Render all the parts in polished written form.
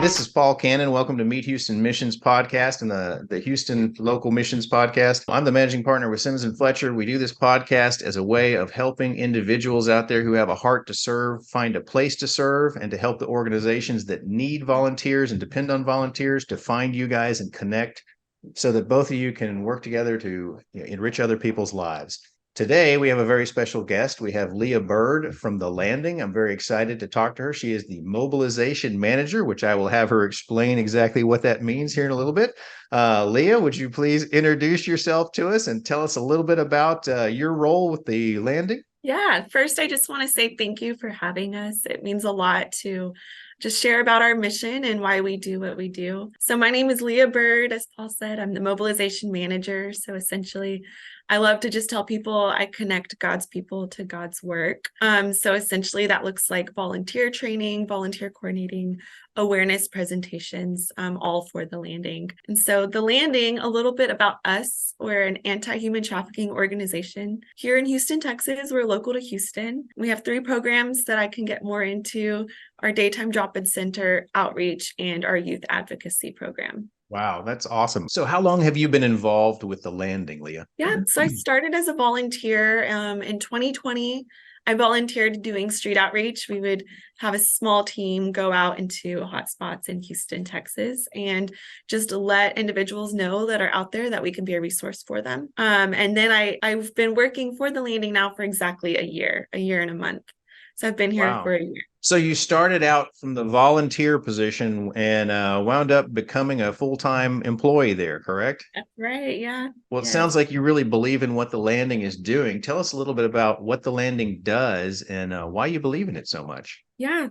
this is Paul Cannon. Welcome to Meet Houston Missions Podcast and the Houston Local Missions Podcast. I'm the managing partner with Simmons and Fletcher. We do this podcast as a way of helping individuals out there who have a heart to serve, find a place to serve, and to help the organizations that need volunteers and depend on volunteers to find you guys and connect so that both of you can work together to enrich other people's lives. Today, we have a very special guest. We have Lea Byrd from The Landing. I'm very excited to talk to her. She is the Mobilization Manager, which I will have her explain exactly what that means here in a little bit. Lea, would you please introduce yourself to us and tell us a little bit about your role with The Landing? Yeah, first, I just want to say thank you for having us. It means a lot to just share about our mission and why we do what we do. So my name is Lea Byrd. As Paul said, I'm the Mobilization Manager. So essentially, I love to just tell people I connect God's people to God's work. So essentially that looks like volunteer training, volunteer coordinating, awareness presentations, all for The Landing. And so The Landing, a little bit about us. We're an anti-human trafficking organization here in Houston, Texas. We're local to Houston. We have 3 programs that I can get more into: our daytime drop-in center, outreach, and our youth advocacy program. Wow, that's awesome. So how long have you been involved with The Landing, Lea? Yeah, so I started as a volunteer in 2020. I volunteered doing street outreach. We would have a small team go out into hotspots in Houston, Texas, and just let individuals know that are out there that we can be a resource for them. And then I've been working for The Landing now for exactly a year and a month. So I've been here for a year. So you started out from the volunteer position and wound up becoming a full-time employee there, correct? That's right. Yeah. Well, it sounds like you really believe in what The Landing is doing. Tell us a little bit about what The Landing does and why you believe in it so much. Yeah.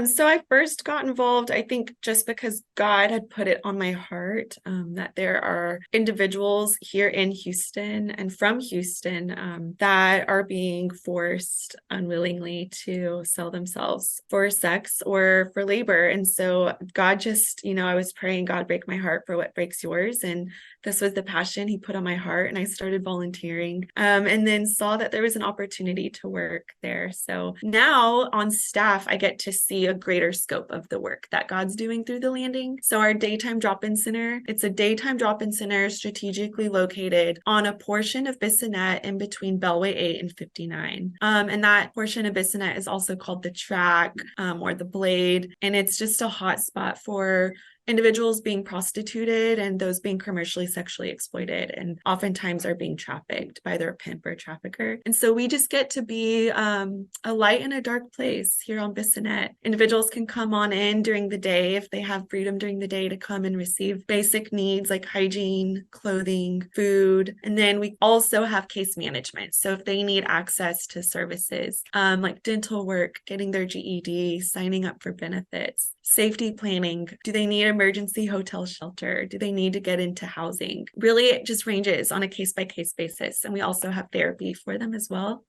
So I first got involved, I think, just because God had put it on my heart, that there are individuals here in Houston and from Houston that are being forced unwillingly to sell themselves for sex or for labor. And so God just, I was praying, God, break my heart for what breaks yours. And this was the passion he put on my heart. And I started volunteering and then saw that there was an opportunity to work there. So now on staff, I get to see a greater scope of the work that God's doing through The Landing. So our daytime drop-in center, it's a daytime drop-in center strategically located on a portion of Bissonnet in between Bellway 8 and 59. And that portion of Bissonnet is also called the track or the blade. And it's just a hot spot for individuals being prostituted and those being commercially sexually exploited and oftentimes are being trafficked by their pimp or trafficker. And so we just get to be a light in a dark place here on Bissonnet. Individuals can come on in during the day if they have freedom during the day to come and receive basic needs like hygiene, clothing, food. And then we also have case management. So if they need access to services like dental work, getting their GED, signing up for benefits, safety planning, do they need emergency hotel shelter? Do they need to get into housing? Really, it just ranges on a case-by-case basis. And we also have therapy for them as well,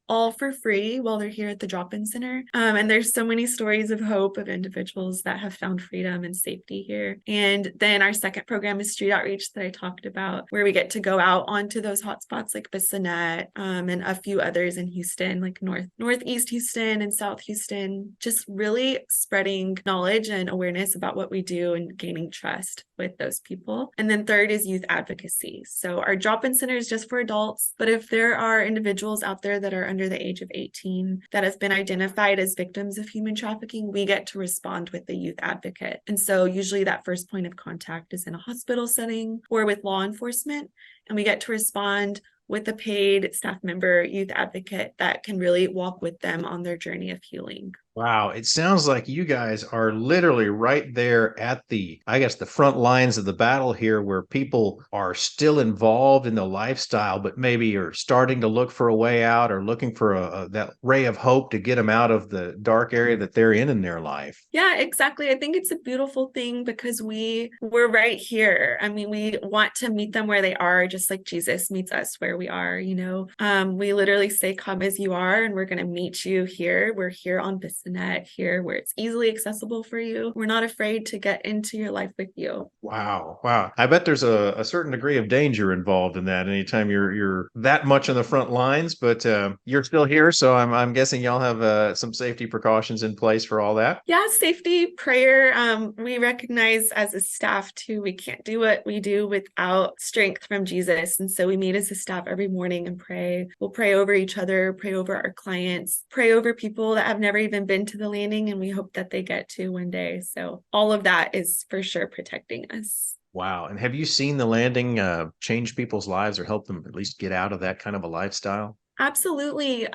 all for free while they're here at the drop-in center. And there's so many stories of hope of individuals that have found freedom and safety here. And then our second program is street outreach that I talked about, where we get to go out onto those hotspots like Bissonnette and a few others in Houston, like Northeast Houston and South Houston, just really spreading knowledge and awareness about what we do and gaining trust with those people. And then third is youth advocacy. So our drop-in center is just for adults, but if there are individuals out there that are under the age of 18 that have been identified as victims of human trafficking, we get to respond with the youth advocate. And so usually that first point of contact is in a hospital setting or with law enforcement, and we get to respond with a paid staff member, youth advocate that can really walk with them on their journey of healing. Wow, it sounds like you guys are literally right there at the front lines of the battle here, where people are still involved in the lifestyle, but maybe are starting to look for a way out or looking for that ray of hope to get them out of the dark area that they're in their life. Yeah, exactly. I think it's a beautiful thing because we're right here. I mean, we want to meet them where they are, just like Jesus meets us where we are, We literally say, come as you are, and we're going to meet you here. We're here on Bissonnette. Bissonnet here, where it's easily accessible for you. We're not afraid to get into your life with you. Wow. Wow. I bet there's a certain degree of danger involved in that anytime you're that much on the front lines, but you're still here. So I'm guessing y'all have some safety precautions in place for all that. Yeah, safety, prayer. We recognize as a staff too, we can't do what we do without strength from Jesus. And so we meet as a staff every morning and pray. We'll pray over each other, pray over our clients, pray over people that have never even been to the landing, and we hope that they get to one day. So all of that is for sure protecting us. Wow. And have you seen the landing change people's lives or help them at least get out of that kind of a lifestyle? Absolutely.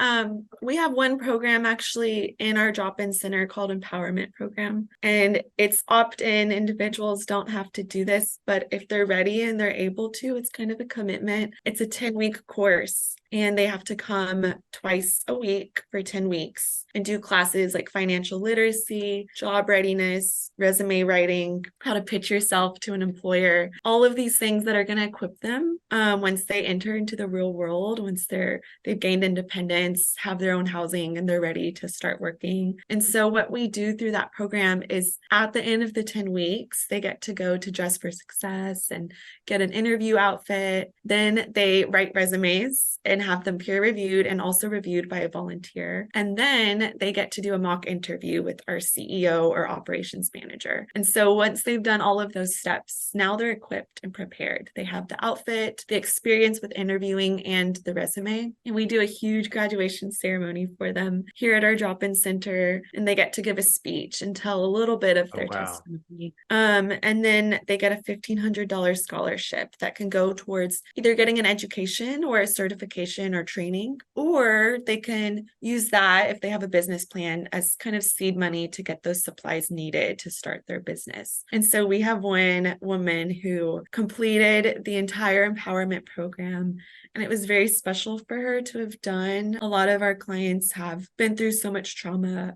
We have one program actually in our drop-in center called Empowerment Program, and it's opt-in. Individuals don't have to do this, but if they're ready and they're able to, it's kind of a commitment. It's a 10-week course, and they have to come twice a week for 10 weeks and do classes like financial literacy, job readiness, resume writing, how to pitch yourself to an employer, all of these things that are going to equip them once they enter into the real world, once they've gained independence, have their own housing, and they're ready to start working. And so what we do through that program is at the end of the 10 weeks, they get to go to Dress for Success and get an interview outfit. Then they write resumes and have them peer reviewed and also reviewed by a volunteer. And then they get to do a mock interview with our CEO or operations manager. And so once they've done all of those steps, now they're equipped and prepared. They have the outfit, the experience with interviewing, and the resume. And we do a huge graduation ceremony for them here at our drop-in center, and they get to give a speech and tell a little bit of their testimony. And then they get a $1,500 scholarship that can go towards either getting an education or a certification or training, or they can use that if they have a business plan as kind of seed money to get those supplies needed to start their business. And so we have one woman who completed the entire empowerment program, and it was very special for her to have done. A lot of our clients have been through so much trauma.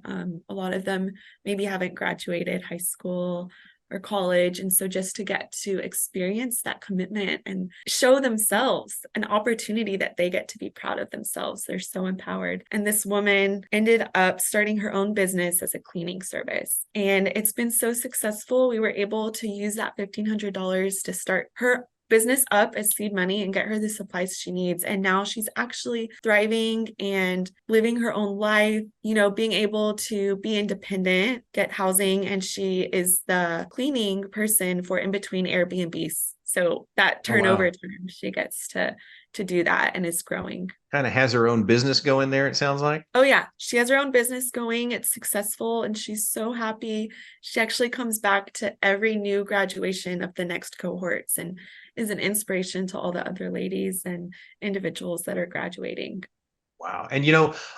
A lot of them maybe haven't graduated high school or college. And so just to get to experience that commitment and show themselves an opportunity that they get to be proud of themselves, they're so empowered. And this woman ended up starting her own business as a cleaning service. And it's been so successful. We were able to use that $1,500 to start her business up as seed money and get her the supplies she needs. And now she's actually thriving and living her own life, being able to be independent, get housing, and she is the cleaning person for in between Airbnbs. So that turnover time, she gets to do that and is growing. Kind of has her own business going there, it sounds like. Oh yeah, she has her own business going. It's successful and she's so happy. She actually comes back to every new graduation of the next cohorts and is an inspiration to all the other ladies and individuals that are graduating. Wow. And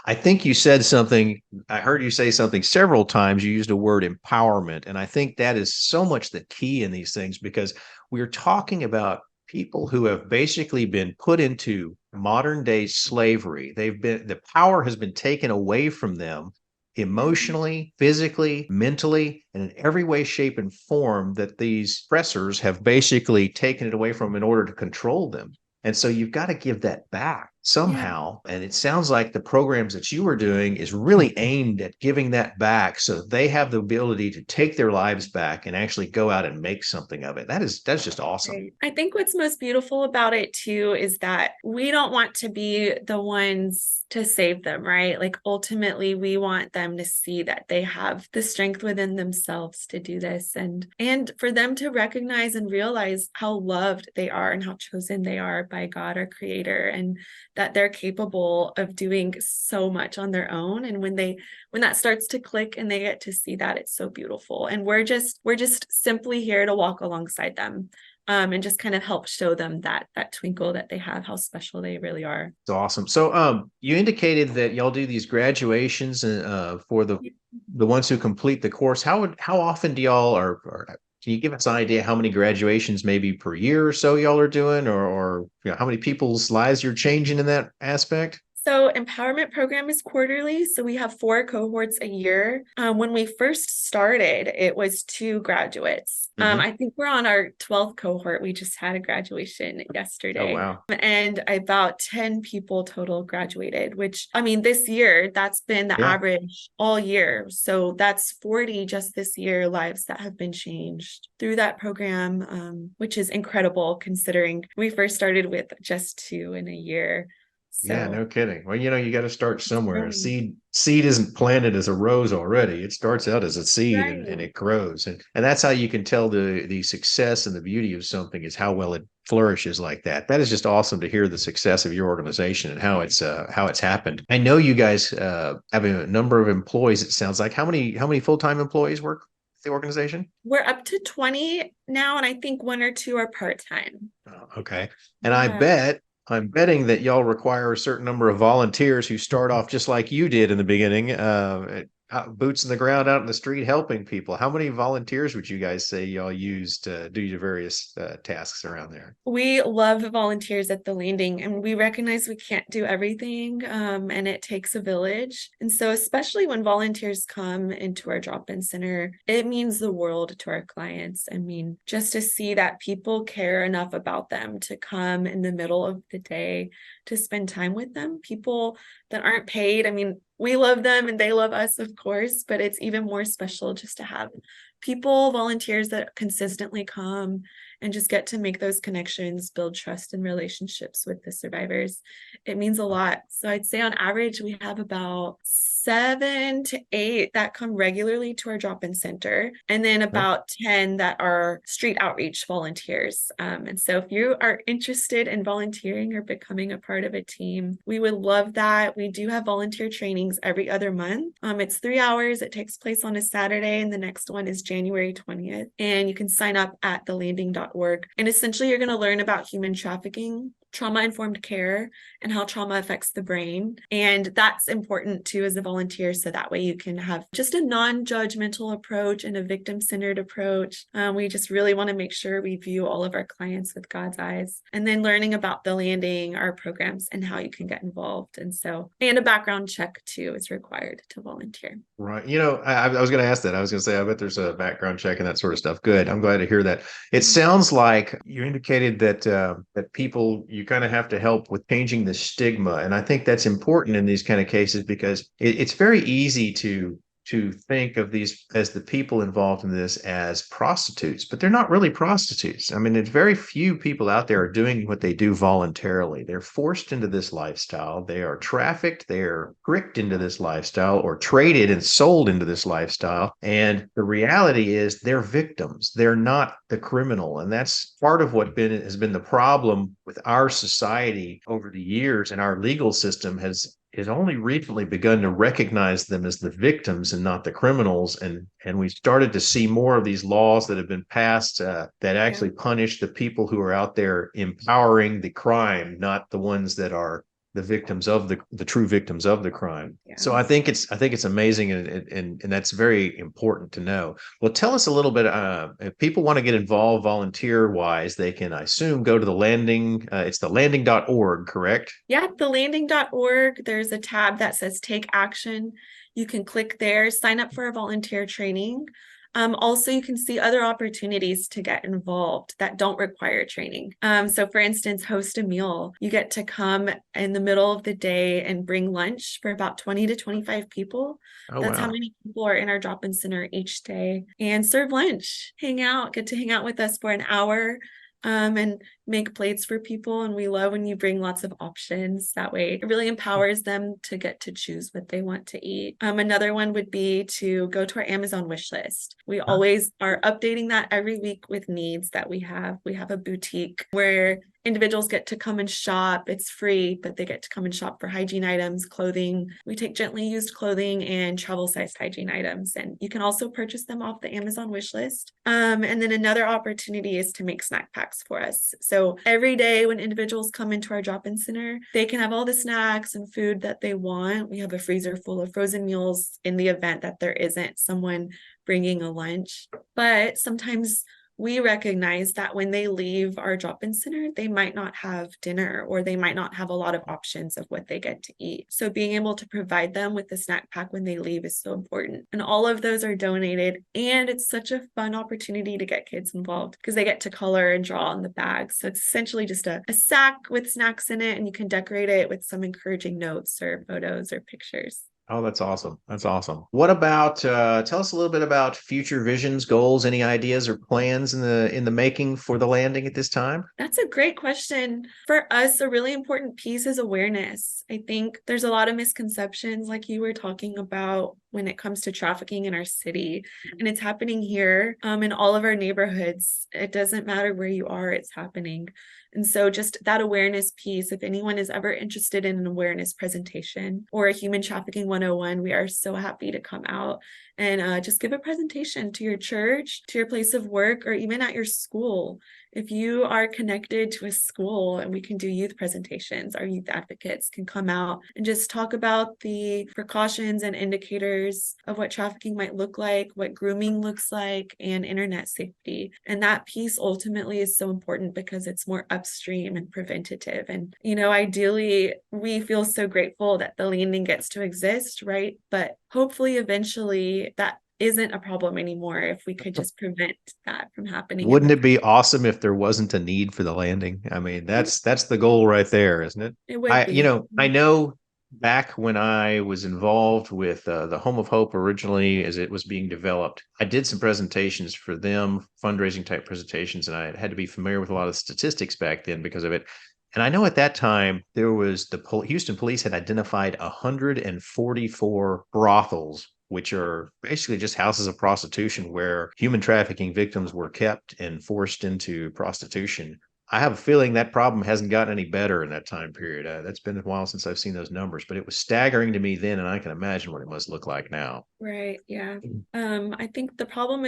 I think you said something, I heard you say something several times. You used a word empowerment. And I think that is so much the key in these things, because we're talking about people who have basically been put into modern day slavery. The power has been taken away from them emotionally, physically, mentally, and in every way, shape, and form that these oppressors have basically taken it away from in order to control them. And so you've got to give that back somehow. Yeah. And it sounds like the programs that you were doing is really aimed at giving that back so they have the ability to take their lives back and actually go out and make something of it. That's just awesome. I think what's most beautiful about it too is that we don't want to be the ones to save them, right? Like ultimately we want them to see that they have the strength within themselves to do this, and for them to recognize and realize how loved they are and how chosen they are by God, our creator, and that they're capable of doing so much on their own. And when that starts to click and they get to see that, it's so beautiful. And we're just simply here to walk alongside them. And just kind of help show them that twinkle that they have, how special they really are. It's awesome. So you indicated that y'all do these graduations for the ones who complete the course. How often do y'all or can you give us an idea how many graduations maybe per year or so y'all are doing, or how many people's lives you're changing in that aspect? So empowerment program is quarterly. So we have 4 cohorts a year. When we first started, it was 2 graduates. Mhm. I think we're on our 12th cohort. We just had a graduation Oh, yesterday. wow. And about 10 people total graduated, which I mean, this year, that's been the Yeah. average all year. So that's 40 just this year lives that have been changed through that program, which is incredible considering we first started with just 2 in a year. Yeah, So no kidding. Well, you got to start it's somewhere. A growing. seed isn't planted as a rose already. It starts out as a seed and Right. it grows. And that's how you can tell the success and the beauty of something is how well it flourishes like that. That is just awesome to hear the success of your organization and how it's happened. I know you guys have a number of employees, it sounds like. How many full-time employees work with the organization? We're up to 20 now, and I think 1 or 2 are part-time. Oh, okay. And Yeah. I'm betting that y'all require a certain number of volunteers who start off just like you did in the beginning, boots in the ground out in the street helping people. How many volunteers would you guys say y'all use to do your various tasks around there? We love volunteers at the landing, and we recognize we can't do everything, and it takes a village. And so, especially when volunteers come into our drop-in center, it means the world to our clients. I mean, just to see that people care enough about them to come in the middle of the day to spend time with them, people that aren't paid. I mean, we love them and they love us, of course, but it's even more special just to have people, volunteers that consistently come and just get to make those connections, build trust and relationships with the survivors. It means a lot. So I'd say on average, we have about 7 to 8 that come regularly to our drop-in center, and then about 10 that are street outreach volunteers. And so if you are interested in volunteering or becoming a part of a team, we would love that. We do have volunteer trainings every other month. It's 3 hours. It takes place on a Saturday, and the next one is January 20th. And you can sign up at thelanding.org. And essentially, you're going to learn about human trafficking, trauma-informed care, and how trauma affects the brain. And that's important too as a volunteer, so that way you can have just a non-judgmental approach and a victim-centered approach. We just really want to make sure we view all of our clients with God's eyes. And then learning about the landing, our programs, and how you can get involved. And a background check too is required to volunteer. Right. I was going to ask that. I was going to say, I bet there's a background check and that sort of stuff. Good. I'm glad to hear that. It sounds like you indicated that people, you kind of have to help with changing the stigma. And I think that's important in these kind of cases because it's very easy to think of these as the people involved in this as prostitutes, but they're not really prostitutes. I mean, it's very few people out there are doing what they do voluntarily. They're forced into this lifestyle. They are trafficked. They're tricked into this lifestyle or traded and sold into this lifestyle. And the reality is they're victims. They're not the criminal. And that's part of what has been the problem with our society over the years, and our legal system has only recently begun to recognize them as the victims and not the criminals. And we started to see more of these laws that have been passed that actually punish the people who are out there empowering the crime, not the ones that are the victims of the true victims of the crime. Yeah. So I think it's amazing, and that's very important to know. Well, tell us a little bit. If people want to get involved volunteer wise, they can, I assume, go to the landing. It's the landing.org, correct? Yeah, thelanding.org. There's a tab that says Take Action. You can click there, sign up for a volunteer training. Also, you can see other opportunities to get involved that don't require training. So for instance, host a meal. You get to come in the middle of the day and bring lunch for about 20 to 25 people. Oh, That's how wow. many people are in our drop-in center each day, and serve lunch, get to hang out with us for an hour. And make plates for people. And we love when you bring lots of options. That way it really empowers them to get to choose what they want to eat. Another one would be to go to our Amazon wish list. We always are updating that every week with needs that we have. We have a boutique where individuals get to come and shop. It's free, but they get to come and shop for hygiene items, clothing. We take gently used clothing and travel-sized hygiene items. And you can also purchase them off the Amazon wish list. And then another opportunity is to make snack packs for us. So every day when individuals come into our drop-in center, they can have all the snacks and food that they want. We have a freezer full of frozen meals in the event that there isn't someone bringing a lunch. But sometimes we recognize that when they leave our drop-in center, they might not have dinner, or they might not have a lot of options of what they get to eat. So being able to provide them with the snack pack when they leave is so important. And all of those are donated. And it's such a fun opportunity to get kids involved because they get to color and draw on the bags. So it's essentially just a sack with snacks in it, and you can decorate it with some encouraging notes or photos or pictures. Oh, that's awesome. That's awesome. What about tell us a little bit about future visions, goals, any ideas or plans in the making for the landing at this time? That's a great question. For us, a really important piece is awareness. I think there's a lot of misconceptions, like you were talking about, when it comes to trafficking in our city. And it's happening here in all of our neighborhoods. It doesn't matter where you are, it's happening. And so just that awareness piece, if anyone is ever interested in an awareness presentation or a human trafficking 101, we are so happy to come out and just give a presentation to your church, to your place of work, or even at your school. If you are connected to a school, and we can do youth presentations, our youth advocates can come out and just talk about the precautions and indicators of what trafficking might look like, what grooming looks like, and internet safety. And that piece ultimately is so important because it's more upstream and preventative. And, ideally, we feel so grateful that the landing gets to exist, right? But hopefully, eventually, that isn't a problem anymore if we could just prevent that from happening. Wouldn't it be awesome if there wasn't a need for the landing? I mean, that's the goal right there, isn't it? It would be. I know back when I was involved with the Home of Hope originally, as it was being developed, I did some presentations for them, fundraising type presentations, and I had to be familiar with a lot of statistics back then because of it. And I know at that time there was Houston police had identified 144 brothels, which are basically just houses of prostitution where human trafficking victims were kept and forced into prostitution. I have a feeling that problem hasn't gotten any better in that time period. That's been a while since I've seen those numbers, but it was staggering to me then, and I can imagine what it must look like now. Right. Yeah. I think the problem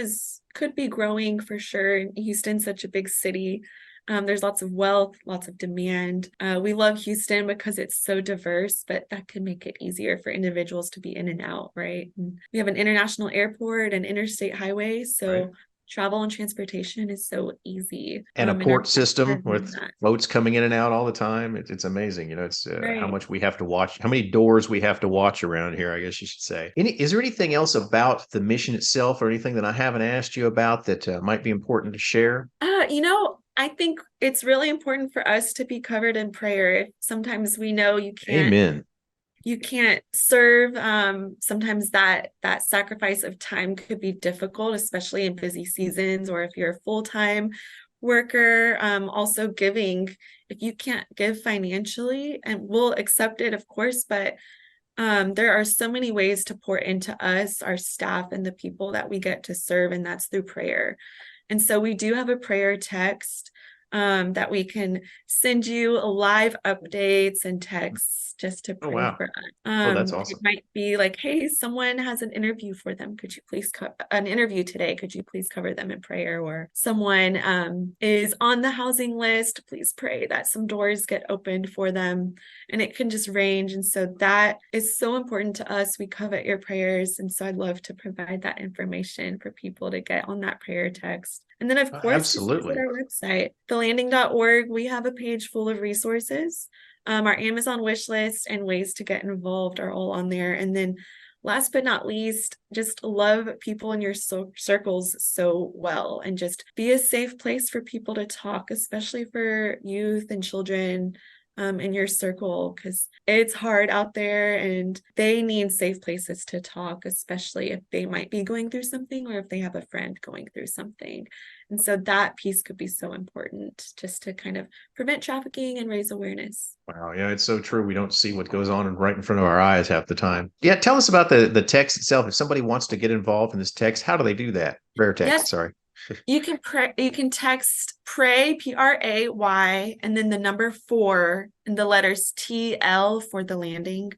could be growing for sure. Houston's such a big city. There's lots of wealth, lots of demand. We love Houston because it's so diverse, but that could make it easier for individuals to be in and out, right? And we have an international airport and interstate highways, so right. Travel and transportation is so easy. And a port system with boats coming in and out all the time. It's amazing. It's right. How much we have to watch, how many doors we have to watch around here, I guess you should say. Is there anything else about the mission itself or anything that I haven't asked you about that might be important to share? I think it's really important for us to be covered in prayer. Sometimes we know you can't. Amen. You can't serve. Sometimes that sacrifice of time could be difficult, especially in busy seasons, or if you're a full-time worker. Also giving, if you can't give financially, and we'll accept it, of course, but there are so many ways to pour into us, our staff, and the people that we get to serve, and that's through prayer. And so we do have a prayer text that we can send you live updates and texts just to pray for us. That's awesome. It might be like, hey, someone has an interview for them. Could you please an interview today? Could you please cover them in prayer? Or someone is on the housing list. Please pray that some doors get opened for them. And it can just range. And so that is so important to us. We covet your prayers. And so I'd love to provide that information for people to get on that prayer text. And then, of course, absolutely, our website, thelanding.org, we have a page full of resources. Our Amazon wish list and ways to get involved are all on there. And then last but not least, just love people in your circles so well, and just be a safe place for people to talk, especially for youth and children in your circle, because it's hard out there and they need safe places to talk, especially if they might be going through something or if they have a friend going through something. And so that piece could be so important, just to kind of prevent trafficking and raise awareness. Wow. Yeah, it's so true. We don't see what goes on right in front of our eyes half the time. Yeah. Tell us about the text itself. If somebody wants to get involved in this text, how do they do that? Prayer text, yes. Sorry. You can text pray, PRAY, and then the number 4 and the letters TL for the landing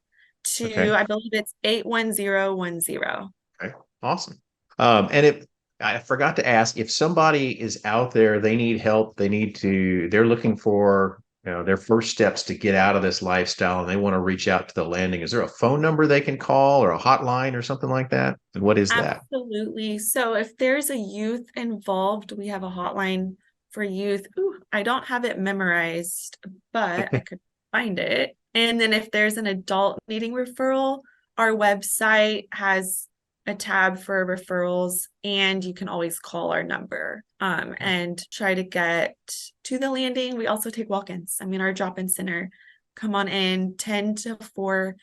to, I believe it's 81010. Okay. Awesome. And I forgot to ask, if somebody is out there, they need help, they're looking for their first steps to get out of this lifestyle and they want to reach out to the landing, is there a phone number they can call or a hotline or something like that? And what is that? Absolutely. So if there's a youth involved, we have a hotline for youth. Ooh, I don't have it memorized, but I could find it. And then if there's an adult needing referral, our website has a tab for referrals, and you can always call our number and try to get to the landing. We also take walk-ins. I mean, our drop-in center, come on in 10 to 4,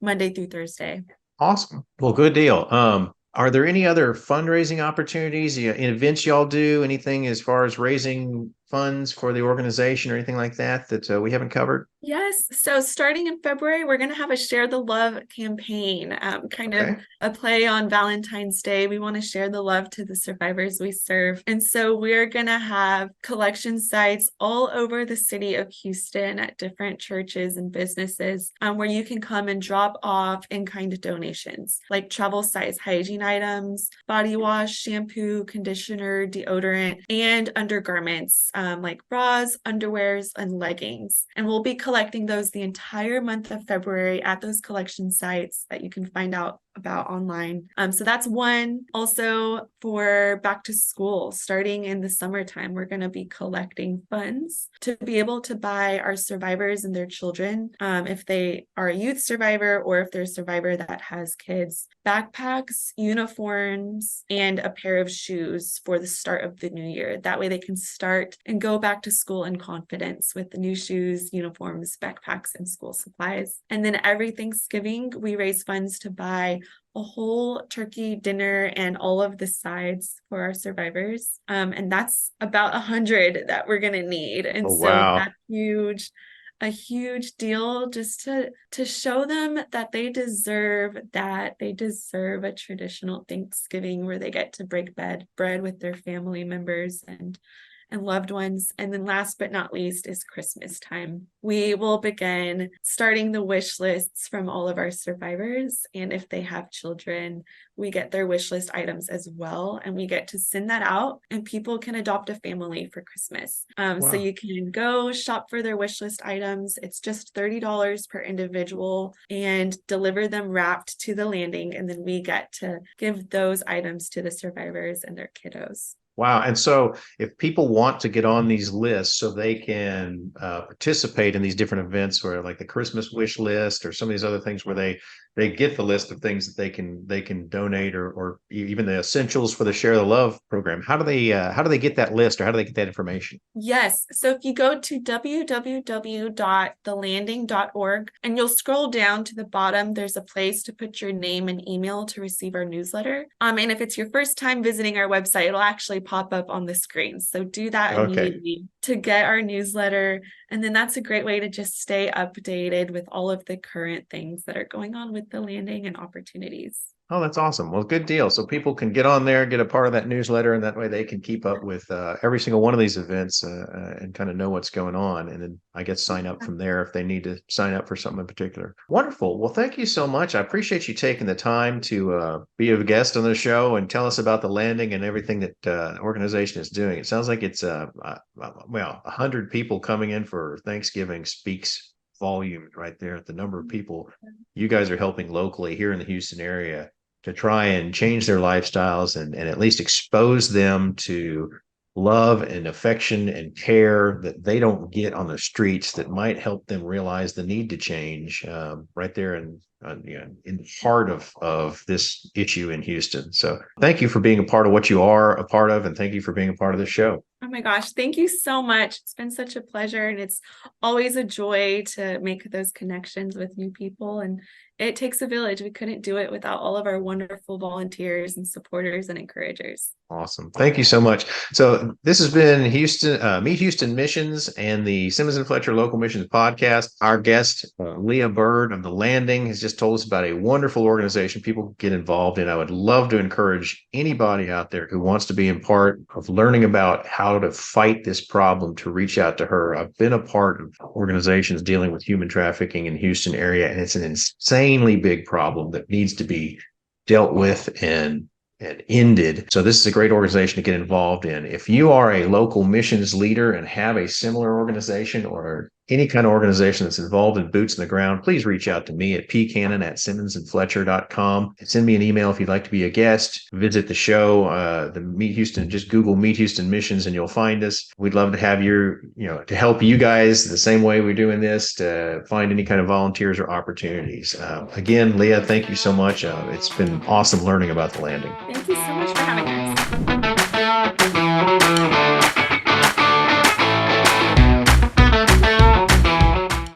Monday through Thursday. Awesome. Well, good deal. Are there any other fundraising opportunities, events y'all do? Anything as far as raising funds for the organization or anything like that we haven't covered? Yes. So starting in February, we're going to have a Share the Love campaign, kind of a play on Valentine's Day. We want to share the love to the survivors we serve. And so we're going to have collection sites all over the city of Houston at different churches and businesses where you can come and drop off in-kind donations like travel size hygiene items, body wash, shampoo, conditioner, deodorant, and undergarments like bras, underwears, and leggings. And we'll be collecting those the entire month of February at those collection sites that you can find out about online. So that's one. Also for back to school, starting in the summertime, we're going to be collecting funds to be able to buy our survivors and their children, if they are a youth survivor or if they're a survivor that has kids, backpacks, uniforms, and a pair of shoes for the start of the new year. That way they can start and go back to school in confidence with the new shoes, uniforms, backpacks, and school supplies. And then every Thanksgiving, we raise funds to buy a whole turkey dinner and all of the sides for our survivors. And that's about 100 that we're going to need. And that's huge, a huge deal just to show them that they deserve a traditional Thanksgiving where they get to break bread with their family members and loved ones. And then last but not least is Christmas time. We will begin starting the wish lists from all of our survivors. And if they have children, we get their wish list items as well. And we get to send that out and people can adopt a family for Christmas. So you can go shop for their wish list items. It's just $30 per individual and deliver them wrapped to the landing. And then we get to give those items to the survivors and their kiddos. Wow. And so if people want to get on these lists so they can participate in these different events where like the Christmas wish list or some of these other things where they get the list of things that they can donate or even the essentials for the Share the Love program, how do they get that list or how do they get that information? Yes. So if you go to www.thelanding.org and you'll scroll down to the bottom, there's a place to put your name and email to receive our newsletter. And if it's your first time visiting our website, it'll actually pop up on the screen. So do that immediately to get our newsletter. And then that's a great way to just stay updated with all of the current things that are going on with the landing and opportunities. Oh, that's awesome. Well, good deal. So people can get on there, get a part of that newsletter, and that way they can keep up with every single one of these events and kind of know what's going on. And then I guess sign up from there if they need to sign up for something in particular. Wonderful. Well, thank you so much. I appreciate you taking the time to be a guest on the show and tell us about the landing and everything that the organization is doing. It sounds like it's 100 people coming in for Thanksgiving speaks volume right there at the number of people you guys are helping locally here in the Houston area to try and change their lifestyles and at least expose them to love and affection and care that they don't get on the streets that might help them realize the need to change right there in the heart of this issue in Houston. So thank you for being a part of what you are a part of, and thank you for being a part of the show. Oh my gosh, thank you so much. It's been such a pleasure, and it's always a joy to make those connections with new people. And it takes a village. We couldn't do it without all of our wonderful volunteers and supporters and encouragers. Awesome. Thank you so much. So this has been Meet Houston Missions and the Simmons and Fletcher Local Missions Podcast. Our guest, Lea Byrd of The Landing, has just told us about a wonderful organization people get involved in. I would love to encourage anybody out there who wants to be a part of learning about how to fight this problem to reach out to her. I've been a part of organizations dealing with human trafficking in Houston area, and it's an insanely big problem that needs to be dealt with and ended. So this is a great organization to get involved in. If you are a local missions leader and have a similar organization or any kind of organization that's involved in boots in the ground, please reach out to me at pcannon@simmonsandfletcher.com. Send me an email if you'd like to be a guest. Visit the show, the Meet Houston, just Google Meet Houston Missions and you'll find us. We'd love to have to help you guys the same way we're doing this, to find any kind of volunteers or opportunities. Again, Lea, thank you so much. It's been awesome learning about the landing. Thank you so much for having us.